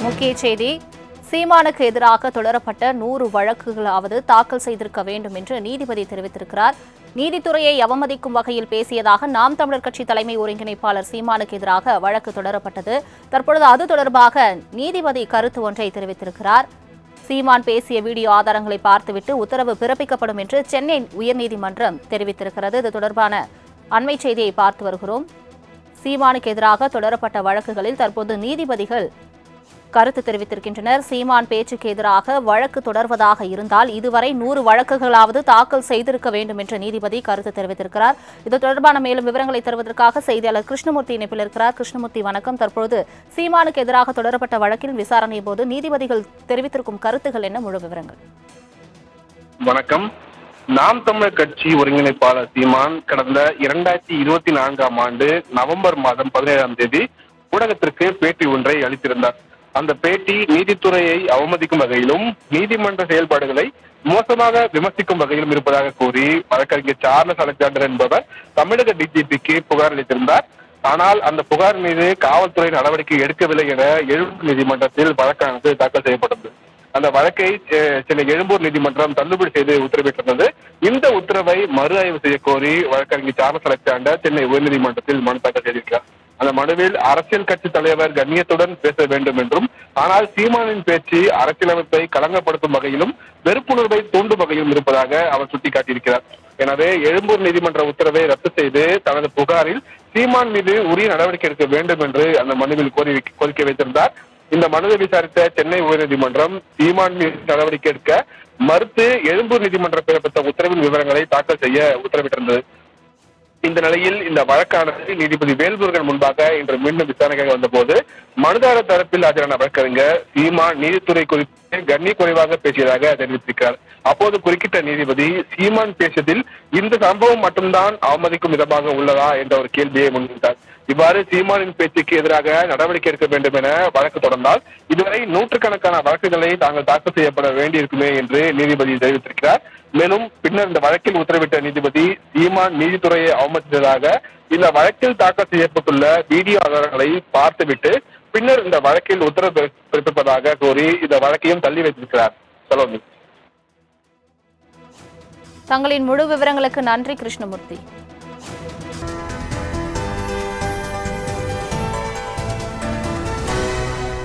முக்கிய செய்தி. சீமானுக்கு எதிராக தொடரப்பட்ட 100 வழக்குகளாவது தாக்கல் செய்திருக்க வேண்டும் என்று நீதிபதி தெரிவித்திருக்கிறார். நீதித்துறையை அவமதிக்கும் வகையில் பேசியதாக நாம் தமிழர் கட்சி தலைமை ஒருங்கிணைப்பாளர் சீமானுக்கு எதிராக வழக்கு தொடரப்பட்டது. தற்பொழுது அது தொடர்பாக நீதிபதி கருத்து ஒன்றை தெரிவித்திருக்கிறார். சீமான் பேசிய வீடியோ ஆதாரங்களை பார்த்துவிட்டு உத்தரவு பிறப்பிக்கப்படும் என்று சென்னை உயர்நீதிமன்றம் தெரிவித்திருக்கிறது. இது தொடர்பான அண்மை செய்தியை பார்த்து வருகிறோம். சீமானுக்கு எதிராக தொடரப்பட்ட வழக்குகளில் தற்போது நீதிபதிகள் கருத்து தெரிவித்திருக்கின்றனர். சீமான் பேச்சுக்கு எதிராக வழக்கு தொடர்வதாக இருந்தால் இதுவரை 100 வழக்குகளாவது தாக்கல் செய்திருக்க வேண்டும் என்று நீதிபதி கருத்து தெரிவித்திருக்கிறார். இது தொடர்பான மேலும் விவரங்களை தருவதற்காக செய்தியாளர் கிருஷ்ணமூர்த்தி இணைப்பில் இருக்கிறார். கிருஷ்ணமூர்த்தி, வணக்கம். தற்போது சீமானுக்கு எதிராக தொடரப்பட்ட வழக்கில் விசாரணை போது நீதிபதிகள் தெரிவித்திருக்கும் கருத்துகள் என்ன? முழு விவரங்கள். வணக்கம். நாம் தமிழர் கட்சி ஒருங்கிணைப்பாளர் சீமான் கடந்த 2024ஆம் ஆண்டு நவம்பர் மாதம் 17ஆம் தேதி ஊடகத்திற்கு பேட்டி ஒன்றை அளித்திருந்தார். அந்த பேட்டி நீதித்துறையை அவமதிக்கும் வகையிலும் நீதிமன்ற செயல்பாடுகளை மோசமாக விமர்சிக்கும் வகையிலும் இருப்பதாக கூறி வழக்கறிஞர் சார்லஸ் அலெக்சாண்டர் என்பவர் தமிழக டிஜிபிக்கு புகார் அளித்திருந்தார். ஆனால் அந்த புகார் மீது காவல்துறை நடவடிக்கை எடுக்கவில்லை என எழும்பூர் நீதிமன்றத்தில் வழக்கானது தாக்கல் செய்யப்பட்டது. அந்த வழக்கை சென்னை எழும்பூர் நீதிமன்றம் தள்ளுபடி செய்து உத்தரவிட்டிருந்தது. இந்த உத்தரவை மறு ஆய்வு செய்ய கோரி வழக்கறிஞர் சார்லஸ் அலெக்சாண்டர் சென்னை உயர்நீதிமன்றத்தில் மனு தாக்கல் செய்திருக்கிறார். அந்த மனுவில் அரசியல் கட்சி தலைவர் கண்ணியத்துடன் பேச வேண்டும் என்றும், ஆனால் சீமானின் பேச்சு அரசியலமைப்பை களங்கப்படுத்தும் வகையிலும் வெறுப்புணர்வை தூண்டும் வகையிலும் இருப்பதாக அவர் சுட்டிக்காட்டியிருக்கிறார். எனவே எழும்பூர் நீதிமன்ற உத்தரவை ரத்து செய்து தனது புகாரில் சீமான் மீது உரிய நடவடிக்கை எடுக்க வேண்டும் என்று அந்த மனுவில் கோரிக்கை வைத்திருந்தார். இந்த மனுவை விசாரித்த சென்னை உயர்நீதிமன்றம் சீமான் மீது நடவடிக்கை எடுக்க மறுத்து எழும்பூர் நீதிமன்றம் பிறப்பித்த உத்தரவின் விவரங்களை தாக்கல் செய்ய உத்தரவிட்டிருந்தது. இந்த நிலையில் இந்த வழக்கானது நீதிபதி வேல்முருகன் முன்பாக இன்று மீண்டும் விசாரணைக்காக வந்தபோது மனுதாரர் தரப்பில் ஆஜரான வழக்கறிஞர் சீமான் நீதித்துறை குறித்து கண்ணிய குறைவாக பேசியதாக தெரிவித்திருக்கிறார். அப்போது குறுக்கிட்ட நீதிபதி சீமான் பேசியதில் இந்த சம்பவம் மட்டும்தான் அவமதிக்கும் விதமாக உள்ளதா என்ற ஒரு கேள்வியை முன்வைத்தார். இவ்வாறு சீமானின் பேச்சுக்கு எதிராக நடவடிக்கை எடுக்க வேண்டும் என வழக்கு தொடர்ந்தால் இதுவரை நூற்றுக்கணக்கான வழக்குகளை தாங்கள் தாக்கல் செய்யப்பட வேண்டியிருக்குமே என்று நீதிபதி தெரிவித்திருக்கிறார். மேலும் பின்னர் இந்த வழக்கில் உத்தரவிட்ட நீதிபதி சீமான் நீதித்துறையை அவமதித்ததாக இந்த வழக்கில் தாக்கல் செய்யப்பட்டுள்ள வீடியோ ஆதாரங்களை பார்த்துவிட்டு பின்னர் இந்த வழக்கில் உத்தரவு பிறப்பிப்பதாக கோரி இந்த வழக்கையும் தள்ளி வைத்திருக்கிறார். சலோமி, தங்களின் முழு விவரங்களுக்கு நன்றி கிருஷ்ணமூர்த்தி.